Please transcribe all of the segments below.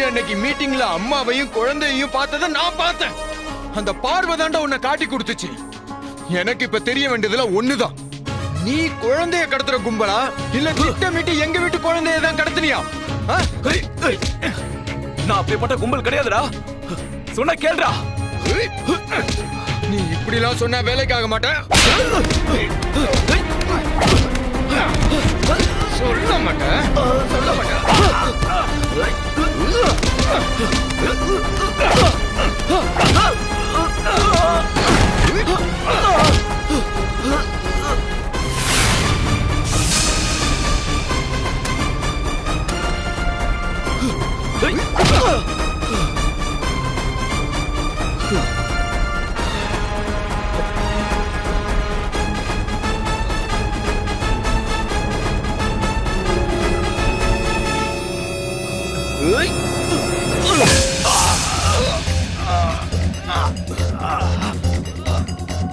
அன்னைக்கு மீட்டிங்ல அம்மாவையும் குழந்தையையும் பார்த்ததை நான் பார்த்தேன். அந்த பார்வை தாண்டா உன்னை காட்டி கொடுத்துச்சு. எனக்கு இப்ப தெரிய வேண்டியதுல ஒண்ணுதான், நீ குழந்தைய கடத்துற கும்பலா இல்ல திட்டமிட்டு எங்க வீட்டு குழந்தைய தான் கடத்தினியா? நான் அப்படிப்பட்ட கும்பல் கிடையாதுடா. சொன்ன கேள்றா. நீ இப்படி எல்லாம் சொன்னா வேலைக்காக மாட்டேன். சொல்ல மாட்டேன்.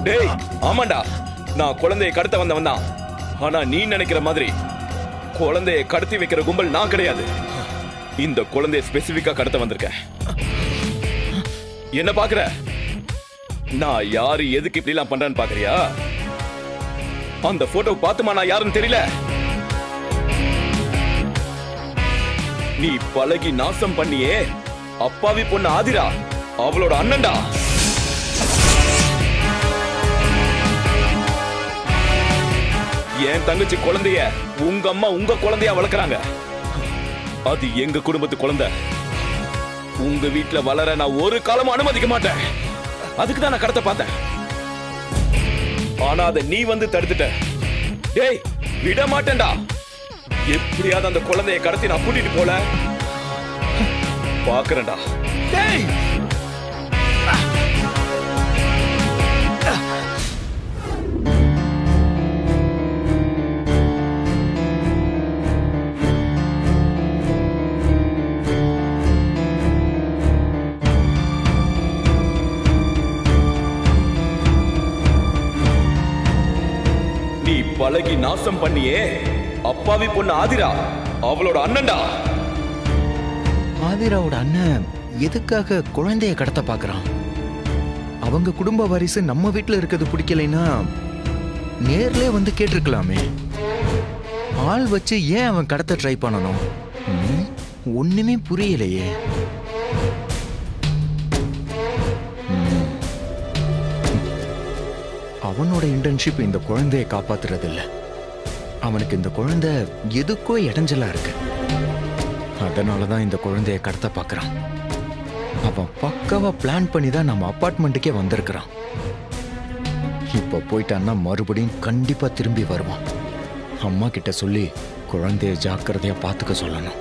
டேய், ஆமாண்டா, நான் குழந்தையை கடத்த வந்தவன் தான். ஆனா நீ நினைக்கிற மாதிரி குழந்தையை கடத்தி வைக்கிற கும்பல் நான் கிடையாது. இந்த குழந்தையை ஸ்பெசிபிக்கா கடத்த வந்திருக்கேன். என்ன பாக்குற? நான் யாரு எதுக்கு இப்படி எல்லாம் பண்றேன்னு பாக்குறியா? அந்த போட்டோ பார்த்துமா நான் யாருன்னு தெரியல? நீ பழகி நாசம் பண்ணியே அப்பாவி பொண்ணு ஆதிரா, அவளோட அண்ணன்டா. என் தங்கச்சி குழந்தைய உங்க அம்மா உங்க குழந்தையா வளர்க்கறாங்க. அது எங்க குடும்பத்து குழந்தை. உங்க வீட்டுல வளர நான் ஒரு காலமும் அனுமதிக்க மாட்டேன். அதுக்கு தான் நான் கடத்த பார்த்தேன். ஆனா அதை நீ வந்து தடுத்துட்ட. டேய், விட மாட்டேன்டா. எப்படியாவது அந்த குழந்தையை கடத்தி நான் கூட்டிட்டு போல பாக்குறேன்டா. டேய், நீ பழகி நாசம் பண்ணியே அப்பாவி பொண்ணு ஆதிரா, அவளோட அண்ணன்டா. ஆதிராவோட அண்ணன் எதுக்காக குழந்தைய கடத்த பாக்குறான்? அவங்க குடும்ப வாரிசு நம்ம வீட்டுல இருக்கிறது பிடிக்கலைன்னா நேர்ல வந்து கேட்டிருக்கலாமே. ஆள் வச்சு ஏன் அவன் கடத்த ட்ரை பண்ணணும்? ஒண்ணுமே புரியலையே. அவனோட இன்டர்ன்ஷிப் இந்த குழந்தையை காப்பாத்துறது இல்ல. அவனுக்கு இந்த குழந்தை எதுக்கோ இடைஞ்சலா இருக்கு. அதனாலதான் இந்த குழந்தைய கடத்த பாக்குறான். அவன் பக்காவா பிளான் பண்ணி தான் நம்ம அபார்ட்மெண்ட்டுக்கே வந்திருக்கிறான். இப்ப போயிட்டான்னா மறுபடியும் கண்டிப்பா திரும்பி வருவான். அம்மா கிட்ட சொல்லி குழந்தைய ஜாக்கிரதையா பாத்துக்க சொல்லணும்.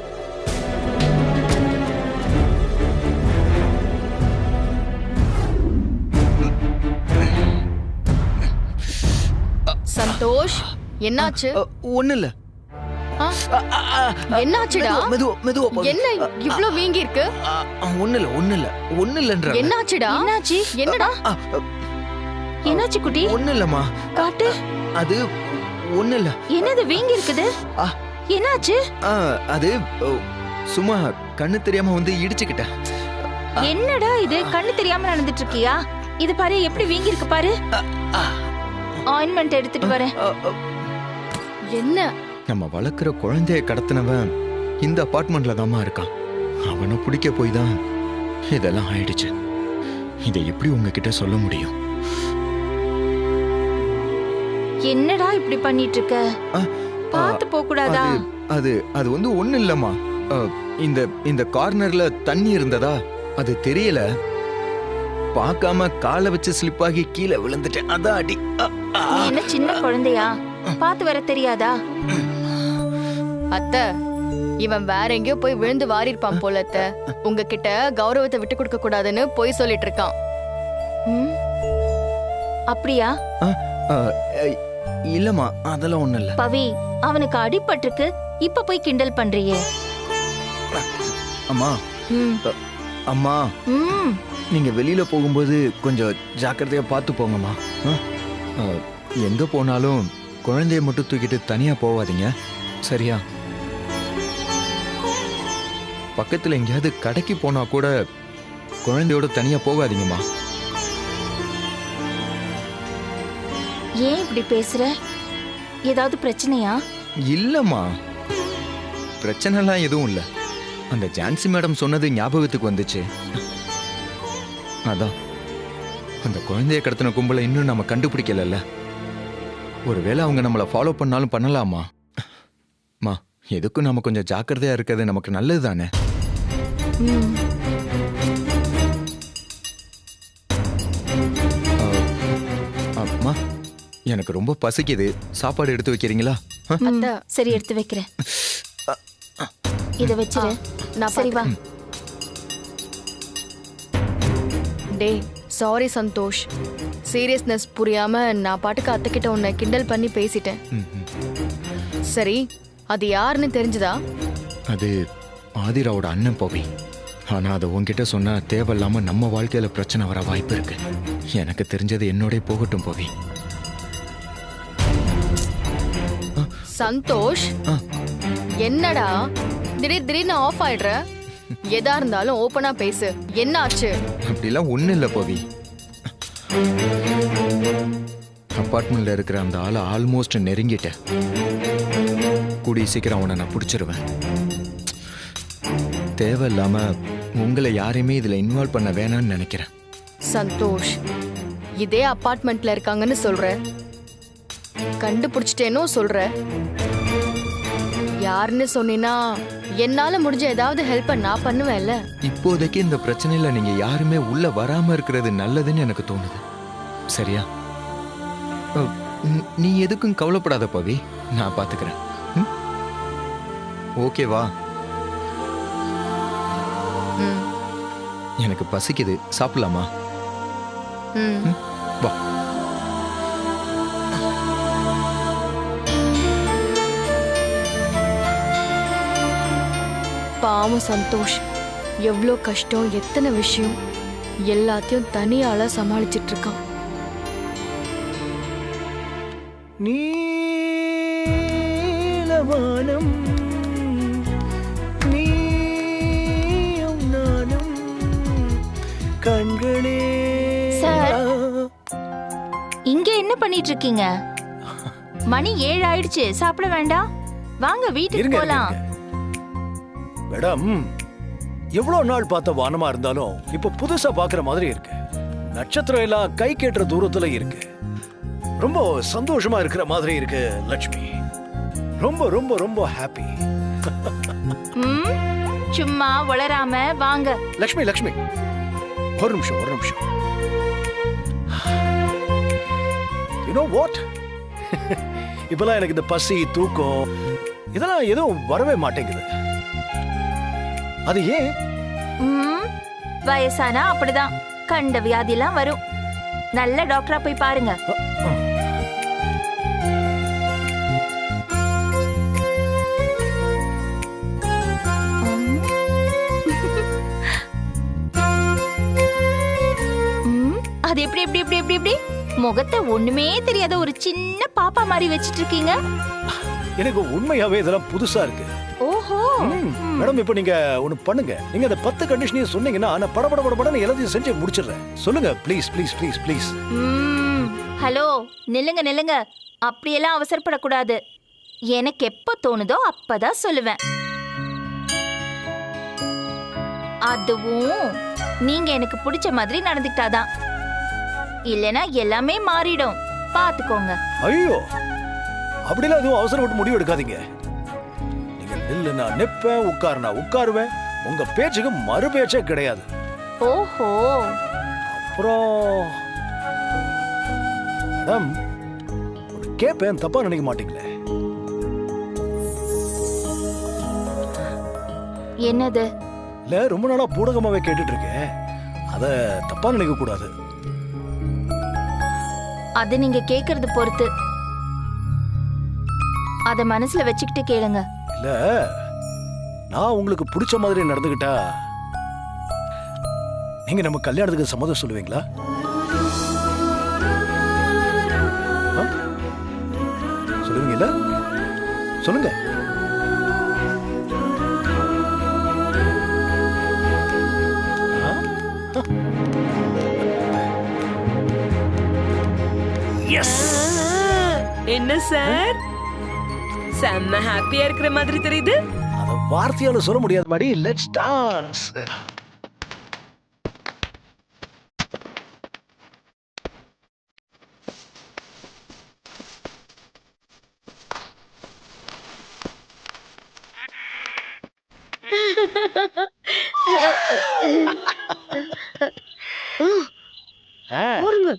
சந்தோஷ், என்னாச்சு? ஒண்ணு இல்ல. என்னாச்சுடா? மெதுவா என்ன இவ்ளோ வீங்கி இருக்கு? ஒண்ணு இல்லன்ற. என்னாச்சுடா? என்னாச்சு? என்னடா? என்னாச்சு குட்டி? ஒண்ணு இல்லம்மா. காட்டு. அது ஒண்ணு இல்ல. என்னது வீங்கி இருக்குது? என்னாச்சு? அது சும்மா கண்ணு தெரியாம வந்து இடிச்சுக்கிட்டேன். என்னடா இது, கண்ணு தெரியாம நடந்துட்டு இருக்கியா? இது பாரு எப்படி வீங்கி இருக்கு பாரு. ஆயின்மெண்ட் எடுத்துட்டு வரேன். என்ன? நம்ம வளர்க்குற குழந்தைய கடத்தினவன் இந்த அபார்ட்மெண்ட்ல தாமா இருக்கான். அவனை பிடிக்க போய் தான் இதெல்லாம் ஆயிடுச்சு. இதை எப்படி உங்ககிட்ட சொல்ல முடியும்? என்னடா இப்படி பண்ணிட்டு இருக்க? பார்த்து போக கூடாதா? அது அது வந்து ஒண்ணு இல்லம்மா. இந்த இந்த கார்னர்ல தண்ணி இருந்ததா அது தெரியல. பார்க்காம காலை வச்சு ஸ்லிப் ஆகி கீழே விழுந்துட்டேன். அதான் அடி. நீ என்ன சின்ன குழந்தையா? பார்த்து வர தெரியாதா? அத்தை, இவன் வேற எங்கேயோ போய் விழுந்து வாரிருப்பான் போல. அத்தை, உங்ககிட்ட கௌரவத்தை விட்டு கொடுக்க கூடாதுன்னு போய் சொல்லிட்டு இருக்கான். அப்படியா? இல்லம்மா, அதெல்லாம் ஒண்ணு இல்ல. பவி, அவனுக்கு அடிபட்டிருக்கு, இப்ப போய் கிண்டல் பண்றியே. அம்மா, அம்மா, நீங்க வெளியில போகும்போது கொஞ்சம் ஜாக்கிரதையா பார்த்து போங்கம்மா. எங்க போனாலும் குழந்தைய மட்டும் தூக்கிட்டு தனியா போவாதீங்க, சரியா? பக்கத்துல எங்கேயாவது கடைக்கு போனா கூட குழந்தையோட தனியா போகாதீங்கம்மா. ஏன் இப்படி பேசுற? ஏதாவது பிரச்சனையா? இல்லம்மா, பிரச்சனைலாம் எதுவும் இல்ல. அந்த ஜான்சி மேடம் சொன்னது ஞாபகத்துக்கு வந்துச்சு. அதான் அந்த குழந்தைய கடத்தின கும்பலை இன்னும் நம்ம கண்டுபிடிக்கலல்ல. ஒருவேளை அவங்க நம்மளை ஃபாலோ பண்ணாலும் பண்ணலாமா? மா, எதுக்கும் நம்ம கொஞ்சம் ஜாக்கிரதையா இருக்கிறது நமக்கு நல்லது தானே. அம்மா, எனக்கு ரொம்ப பசிக்குது. சாப்பாடு எடுத்து வைக்கிறீங்களா? அத்தை, சரி, எடுத்து வைக்கிறேன். இத வச்சிரு. நான் சரி வா. டேய், சாரி சந்தோஷ். சீரியஸ்னஸ் புரியாம நான் பாட்டுக்கு அத்தை கிட்ட உன்னை கிண்டல் பண்ணி பேசிட்டேன். சரி, அது யாருன்னு தெரிஞ்சுதா? அது ஆதிராவோட அண்ணன் பவி. ஆனா அதை உன்கிட்ட சொன்னா தேவையில்லாம நம்ம வாழ்க்கையில பிரச்சனை வர வாய்ப்பு இருக்கு. எனக்கு தெரிஞ்சது என்னோட போகட்டும் பவி. சந்தோஷ், என்னடா திடீர்னு ஆஃப் ஆயிடுற? எதா இருந்தாலும் ஓபனா பேசு. என்ன ஆச்சு? அப்படிலாம் ஒண்ணு இல்ல பவி. அபார்ட்மெண்ட்ல இருக்கிற அந்த ஆளை ஆல்மோஸ்ட் நெருங்கிட்டேன். கூடிய சீக்கிரம் அவனை நான் பிடிச்சிருவேன். தேவையில்லாம உங்களை யாரையுமே இதுல இன்வால்வ் பண்ண வேணாம்னு நினைக்கிறேன். சந்தோஷ், இதே அபார்ட்மெண்ட்ல இருக்காங்கன்னு சொல்ற, கண்டுபிடிச்சிட்டேனோ சொல்ற. யாருன்னு சொன்னீனா என்னால முடிஞ்ச ஏதாவது ஹெல்ப் நான் பண்ணுவேன்ல. இப்போதைக்கு இந்த பிரச்சனையில நீங்க யாருமே உள்ள வராம இருக்கிறது நல்லதுன்னு எனக்கு தோணுது. சரியா? நீ எதுக்கும் கவலைப்படாத பவி, நான் பாத்துக்கிறேன். ஓகேவா? எனக்கு பசிக்குது, சாப்பிடலாமா? வா. பாவம் சந்தோஷ், எவ்வளோ கஷ்டம், எத்தனை விஷயம், எல்லாத்தையும் தனியால சமாளிச்சிட்டு இருக்கான். நீலவானம் நீயும் நானும் கண்களே. சார், இங்க என்ன பண்ணிட்டு இருக்கீங்க? மணி 7 ஆயிடுச்சு. சாப்பிட வேண்டாம்? வாங்க வீட்டுக்கு போலாம். மேடம், எவ்வளவு நாள் பார்த்த வானமா இருந்தாலும் இப்ப புதுசா பாக்குற மாதிரி இருக்கு. நட்சத்திரம் எல்லாம் கை கேட்டுற தூரத்துல இருக்கு. ரொம்ப சந்தோஷமா இருக்கிற மாதிரி இருக்கு லட்சுமி. ரொம்ப ரொம்ப ரொம்ப ஹாப்பி. சும்மா வளராம வாங்க. லட்சுமி லட்சுமி, ஒரு நிமிஷம். You know what? இப்பெல்லாம் எனக்கு இந்த பசி, தூக்கம் இதெல்லாம் எதுவும் வரவே மாட்டேங்குது. அது ஏன்? வயசானா அப்படிதான், கண்ட வியாதிலாம் வரும். நல்ல டாக்டரா போய் பாருங்க. அது எப்படி எப்படி எப்படி எப்படி எப்படி முகத்தை ஒண்ணுமே தெரியாத ஒரு சின்ன பாப்பா மாதிரி வச்சிட்டு இருக்கீங்க? எனக்கு உண்மையாவே இதெல்லாம் புதுசா இருக்கு. ஓஹோ. மேடம், இப்ப நீங்க ஒண்ணு பண்ணுங்க. நீங்க அந்த 10 கண்டிஷனையும் சொன்னீங்கன்னா நான் படபடன்னு எல்லாத்தையும் செஞ்சு முடிச்சிடுறேன். சொல்லுங்க please please please please. Hello, நில்லுங்க. அப்படியெல்லாம் அவசரப்படக்கூடாது. எனக்கு எப்ப தோணுதோ அப்பதான் சொல்லுவேன். அதுவும் நீங்க எனக்கு பிடிச்ச மாதிரி நடந்துக்கிட்டாதான். இல்லனா எல்லாமே மாறிடும். பாத்துக்கோங்க. ஐயோ, அப்படிலாம் எதுவும் அவசரப்பட்டு முடிவு எடுக்காதீங்க. நீங்க நில்லு நான் நிப்பேன், உட்காருனா உட்காருவேன். உங்க பேச்சுக்கு மறு பேச்சே கிடையாது. ஓஹோ. அப்புறம் மேடம், கேப்பேன், தப்பா நினைக்க மாட்டீங்களே? என்னது? இல்ல, ரொம்ப நாளா பூடகமாவே கேட்டுட்டு இருக்கேன். அத தப்பா நினைக்க கூடாது. அது நீங்க கேக்குறது பொறுத்து. அத மனசுல வச்சுக்கிட்டு கேளுங்க. இல்ல, நான் உங்களுக்கு பிடிச்ச மாதிரி நடந்துகிட்டா நீங்க நம்ம கல்யாணத்துக்கு சம்மதம் சொல்லுவீங்களா? சொல்லுவீங்கல்ல? சொல்லுங்க. என்ன சார் செம்ம ஹாப்பியா இருக்கிற மாதிரி தெரியுது. அத வார்த்தையால சொல்ல முடியாத மாதிரி லெட்ஸ் டான்ஸ். போருங்க.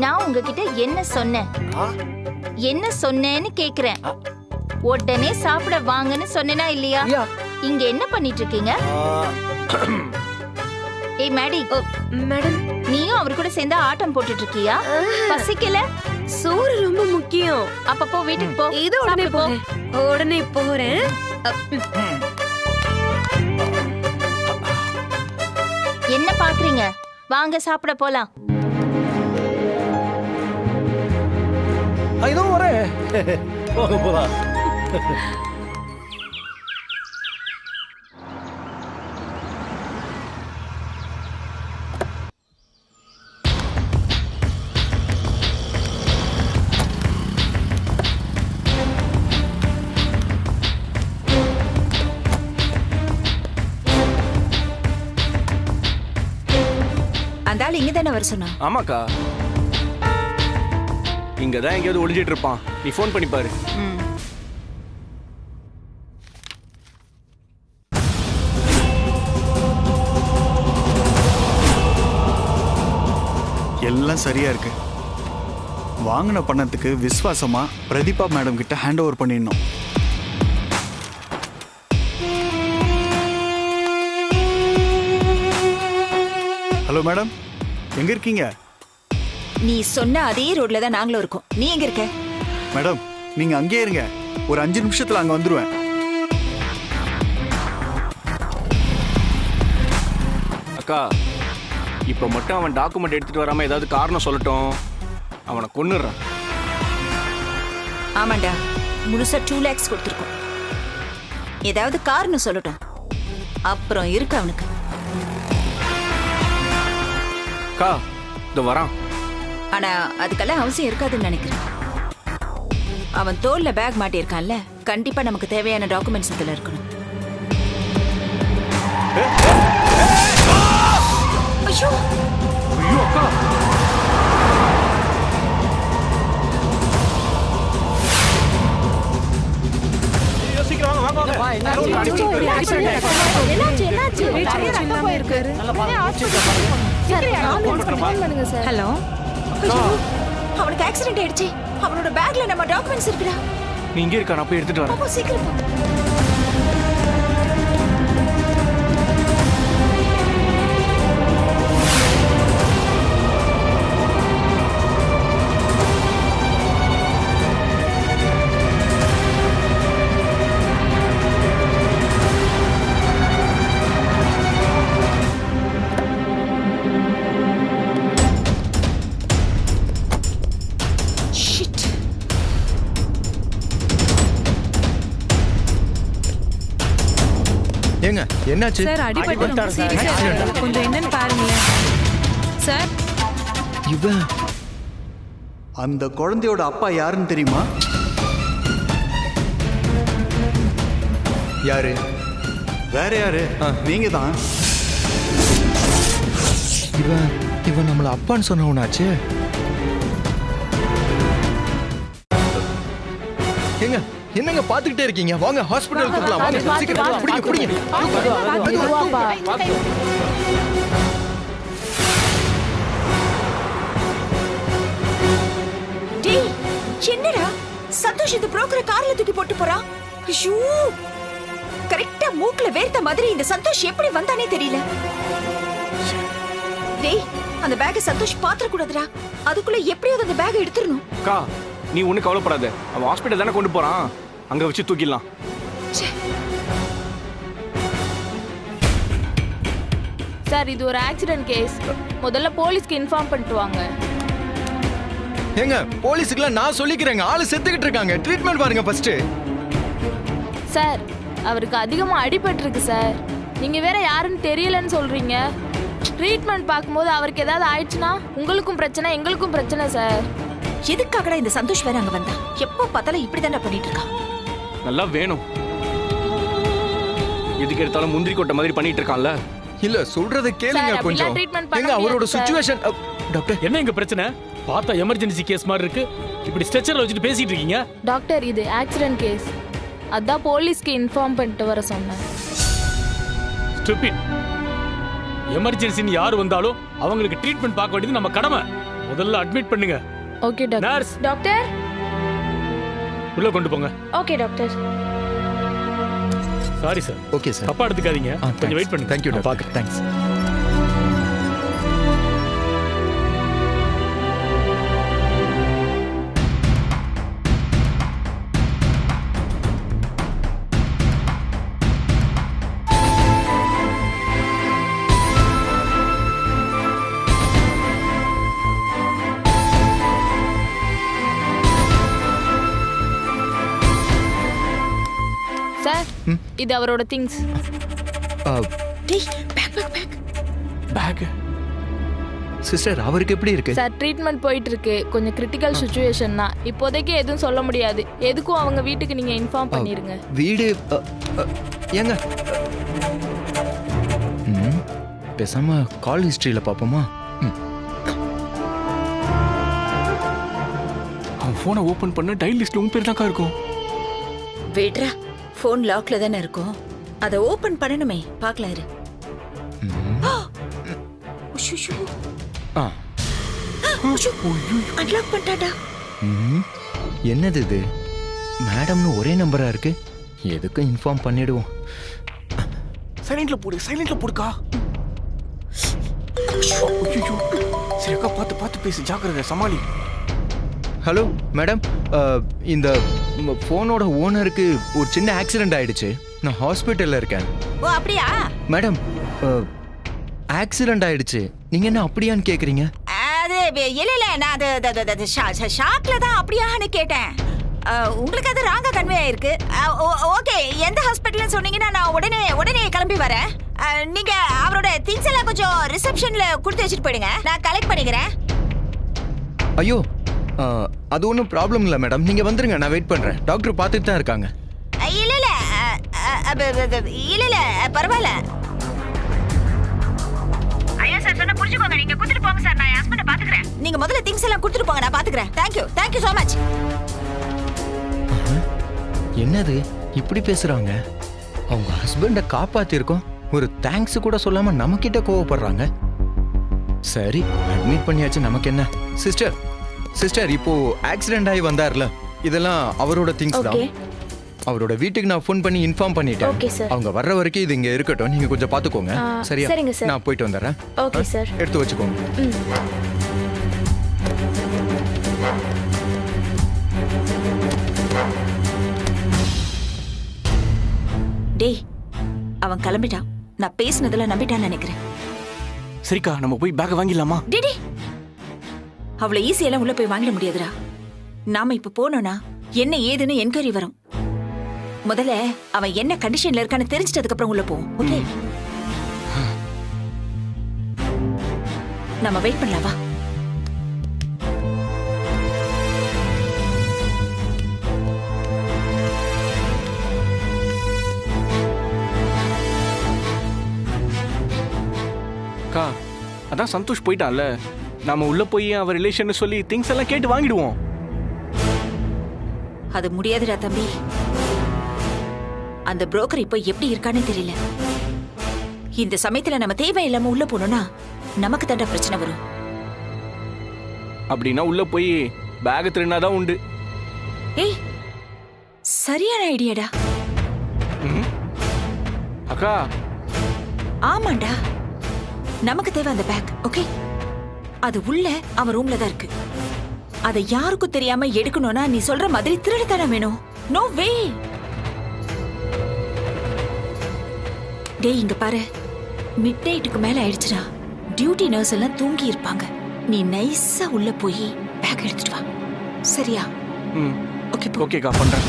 நான் உங்ககிட்ட என்ன சொன்னேன்? என்ன சொன்னேன்னு கேக்குறேன். உடனே சாப்பிட வாங்கன்னு சொன்னேனா இல்லையா? இங்க என்ன பண்ணிட்டு இருக்கீங்க? ஏய் மேடி, மேடம் நீயும் அவர் கூட சேர்ந்து ஆட்டம் போட்டுட்டு இருக்கியா? பசிக்கல? சோறு ரொம்ப முக்கியம். அப்ப போ வீட்டுக்கு போ. இது உடனே சாப்பிட்டு போறேன். உடனே போறேன். என்ன பாக்குறீங்க? வாங்க சாப்பிட போலாம். இதோ வரேன். போக போலாம். அந்த ஆள் இங்க தானே வர சொன்னா? ஆமாக்கா, இங்க தான் எங்கேயாவது ஒளிஞ்சிட்டு இருப்பான். நீ ஃபோன் பண்ணி பாரு. எல்லாம் சரியா இருக்கு. வாங்கின பணத்துக்கு விசுவாசமா பிரதீபா மேடம் கிட்ட ஹேண்ட் ஓவர் பண்ணிடணும். ஹலோ மேடம், எங்க இருக்கீங்க? நீ சொன்ன அதே ரோட்ல தான் நாங்களும் இருக்கோம். நீ எங்க இருக்க? மேடம், நீங்க அங்கேயே இருங்க. ஒரு 5 நிமிஷத்துல அங்க வந்துருவேன். அக்கா, இப்போ மட்டும் அவன் டாக்குமெண்ட் எடுத்துட்டு வராம ஏதாவது காரணம் சொல்லட்டும், அவனை கொன்னுடுறான். ஆமாண்டா, முழுசா 2 lakhs கொடுத்துருக்கோம். ஏதாவது காரணம் சொல்லட்டும், அப்புறம் இருக்கு அவனுக்கு. அக்கா, இதோ வரான். ஆனா அதுக்கெல்லாம் அவசியம் இருக்காதுன்னு நினைக்கிறேன். அவன் தோல்ல பேக் மாட்டியிருக்கான்ல, கண்டிப்பா நமக்கு தேவையான டாக்குமெண்ட்ஸ் இதுல இருக்கணும். ஐயோ ஐயோ அக்கா, ஹலோ. அவனுக்கு ஆக்சிடென்ட் ஆயிடுச்சு. அவனோட பேக்ல நம்ம டாக்குமெண்ட்ஸ் இருக்குடா. நீ இங்கே இருக்கா? நான் போய் எடுத்துட்டு வரேன். போ சீக்கிரம் போ. ஏங்க என்னாச்சு? சார் அடிபட்டு சீரியஸா கொஞ்சம் என்னன்னு பாருங்களேன் சார். இவன் அந்த குழந்தையோட அப்பா யாருன்னு தெரியுமா? யாரு? வேற யாரு? நீங்க தான். இவன் நம்மள அப்பான்னு சொன்னவனாச்சு. ஏங்க என்னங்க பாத்துக்கிட்டே இருக்கீங்க? வாங்க ஹாஸ்பிடலுக்கு போலாம். வாங்க சீக்கிரம் புடிங்க புடிங்க. டேய், என்னடா சந்தோஷ் இந்த புரோக்கரை கார்ல தூக்கி போட்டு போறான். ஐயோ, கரெக்ட்டா மூக்குல வேர்த்த மாதிரி இந்த சந்தோஷ் எப்படி வந்தானே தெரியல. டேய், அந்த பேக்கை சந்தோஷ் பாத்திர கூடாதுடா. அதுக்குள்ள எப்படியாவது அந்த பேக்கை எடுத்துறணும். அக்கா, நீ ஒன்றும் கவலைப்படாத. அவன் ஹாஸ்பிட்டல் தானே கொண்டு போறான், அங்க வச்சு தூக்கிடலாம். சார் இது ஒரு ஆக்சிடென்ட் கேஸ். முதல்ல போலீஸ்க்கு இன்ஃபார்ம் பண்ணிட்டு வாங்க. ஏங்க போலீஸுக்குலாம் நான் சொல்லிக்கிறேங்க. ஆளு செத்துக்கிட்டு இருக்காங்க. ட்ரீட்மெண்ட் பாருங்க ஃபர்ஸ்ட். சார் அவருக்கு அதிகமா அடிபட்டிருக்கு சார். நீங்க வேற யாருன்னு தெரியலன்னு சொல்றீங்க. ட்ரீட்மெண்ட் பார்க்கும்போது அவருக்கு ஏதாவது ஆயிடுச்சுன்னா உங்களுக்கும் பிரச்சனை எங்களுக்கும் பிரச்சனை சார். எதுக்காகடா இந்த சந்தோஷ் வேற அங்க வந்தா? எப்போ பார்த்தாலும் இப்படி தானே பண்ணிட்டு இருக்கா. நல்லா வேணும். எதுக்கு எடுத்தாலும் முந்திரி கொட்டை மாதிரி பண்ணிட்டு இருக்கான்ல. இல்ல சொல்றத கேளுங்க சார், கொஞ்சம். அப்படிலாம் treatment பண்ண ஏங்க அவரோட முடியாது சார். சிச்சுவேஷன். டாக்டர் என்ன இங்க பிரச்சனை? பார்த்தா எமர்ஜென்சி கேஸ் மாதிரி இருக்கு. இப்படி ஸ்ட்ரெச்சர்ல வச்சுட்டு பேசிட்டு இருக்கீங்க. டாக்டர் இது ஆக்சிடென்ட் கேஸ். அதான் போலீஸ்க்கு இன்ஃபார்ம் பண்ணிட்டு வர சொன்னேன். ஸ்டூபிட். எமர்ஜென்சின்னு யார் வந்தாலும் அவங்களுக்கு ட்ரீட்மெண்ட் பார்க்க வேண்டியது நம்ம கடமை. முதல்ல அட்மிட் பண்ணுங்க. Okay doctor. நர்ஸ் டாக்டர் உள்ள கொண்டு போங்க. Okay doctor. Sorry sir. Okay sir. தப்பா எடுத்துக்காதீங்க. கொஞ்சம் வெயிட் பண்ணுங்க. Thank you doctor. பாக்குறேன். தேங்க்ஸ். சார் இது அவரோட திங்ஸ். டேய் back back back. Back. Sister அவருக்கு எப்படி இருக்கு? சார் ட்ரீட்மெண்ட் போயிட்டு இருக்கு. கொஞ்சம் கிரிட்டிக்கல் சிச்சுவேஷன் தான். இப்போதைக்கு எதுவும் சொல்ல முடியாது. எதுக்கும் அவங்க வீட்டுக்கு நீங்க இன்ஃபார்ம் பண்ணிருங்க. வீடு ஏங்க பேசாம கால் ஹிஸ்டரியில பாப்போமா? அவன் போனை ஓபன் பண்ண டயல் லிஸ்ட்ல உன் பேர் தான் இருக்கும். வெயிட்ரா, ஃபோன் லாக்ல தானே இருக்கும். அதை ஓபன் பண்ணணுமே. பார்க்கலாம் இரு. உஷுஷு. அன்லாக் பண்ணிட்டாடா. என்னது இது? மேடம்னு ஒரே நம்பரா இருக்கு. எதுக்கும் இன்ஃபார்ம் பண்ணிடுவோம். சைலண்ட்ல போடு. சைலண்ட்ல போடுக்கா. சரி அக்கா பார்த்து பார்த்து பேசு. ஜாக்கிரதை. சமாளி. ஹலோ மேடம், இந்த ஃபோனோட ஓனருக்கு ஒரு சின்ன ஆக்சிடென்ட் ஆயிடுச்சு. நான் ஹாஸ்பிட்டல்ல இருக்கேன். ஓ அப்படியா? மேடம் ஆக்சிடென்ட் ஆயிடுச்சு. நீங்க என்ன அப்படியான்னு கேக்குறீங்க? அது இல்ல நான் அது ஷாக்ல தான் அப்படியான்னு கேட்டேன். உங்களுக்கு அது ராங்கா கன்வே ஆயிருக்கு. ஓகே, எந்த ஹாஸ்பிட்டல்னு சொன்னீங்கன்னா நான் உடனே கிளம்பி வரேன். நீங்க அவரோட திங்ஸ் எல்லாம் கொஞ்சம் ரிசப்ஷன்ல கொடுத்து வச்சுட்டு போயிடுங்க. நான் கலெக்ட் பண்ணிக்கிறேன். ஐயோ அது ஒன்றும் ப்ராப்ளம் இல்லை மேடம். நீங்க வந்துருங்க, நான் வெயிட் பண்றேன். டாக்டர் பார்த்துட்டு தான் இருக்காங்க. இல்ல பரவாயில்ல. ஐயா சார் சொன்னா புரிஞ்சுக்கோங்க. நீங்க கொடுத்துட்டு போங்க சார். நான் என் ஹஸ்பண்ட பாத்துக்கறேன். நீங்க முதல்ல திங்ஸ் எல்லாம் கொடுத்துட்டு போங்க. நான் பாத்துக்கறேன். Thank you so much. என்னது இப்படி பேசுறாங்க? அவங்க ஹஸ்பண்ட காப்பாத்திருக்கோம், ஒரு தேங்க்ஸ் கூட சொல்லாம நம்ம கிட்ட கோவப்படுறாங்க. சரி அட்மிட் பண்ணியாச்சு, நமக்கு என்ன. சிஸ்டர் இப்போ ஆக்சிடென்ட் ஆகி வந்தார்ல, இதெல்லாம் அவரோட திங்ஸ் தான். அவரோட வீட்டுக்கு நான் ஃபோன் பண்ணி இன்ஃபார்ம் பண்ணிட்டேன். அவங்க வர்ற வரைக்கும் இது இங்க இருக்கட்டும். நீங்க கொஞ்சம் பாத்துக்கோங்க. சரியா? நான் போயிட்டு வந்துடுறேன். Okay sir. எடுத்து வச்சுக்கோங்க. டேய் அவன் கிளம்பிட்டான். நான் பேசினதுல நம்பிட்டான்னு நினைக்கிறேன். சரிக்கா, நம்ம போய் பேக் வாங்கிடலாமா? டேடி அவ்வளவு ஈஸியெல்லாம் உள்ள போய் வாங்கிட முடியாதுடா. நாம இப்ப போனோம்னா என்ன ஏதுன்னு என்கொயரி வரும். முதல்ல அவன் என்ன கண்டிஷன்ல இருக்கான்னு தெரிஞ்சிட்டதுக்கு அப்புறம் உள்ள போவோம். ஓகே, நம்ம வெயிட் பண்ணலாம். வா. அக்கா, அதான் சந்தோஷ் போயிட்டான்ல, நாம உள்ள போய் அவன் ரிலேஷன் சொல்லி திங்ஸ் எல்லாம் கேட்டு வாங்கிடுவோம். அது முடியாதுடா தம்பி. அந்த புரோக்கர் இப்போ எப்படி இருக்கானே தெரியல. இந்த சமயத்துல நம்ம தேவையில்லாம உள்ள போனோம்னா நமக்கு தண்ட பிரச்சனை வரும். அப்படின்னா உள்ள போய் பேக் திருடினாதான் உண்டு. ஏய், சரியான ஐடியாடா. அக்கா. ஆமாண்டா, நமக்கு தேவை அந்த பேக். ஓகே, அது உள்ள அவன் ரூம்ல தான் இருக்கு. அதை யாருக்கும் தெரியாம எடுக்கணும்னா நீ சொல்ற மாதிரி திருடத்தானே வேணும். No way. டேய் இங்க பாரு, மிட் நைட்டுக்கு மேல ஆயிடுச்சுடா. டியூட்டி நர்ஸ் எல்லாம் தூங்கி இருப்பாங்க. நீ நைஸா உள்ள போய் பேக் எடுத்துட்டு வா. சரியா? ஓகேக்கா பண்றேன்.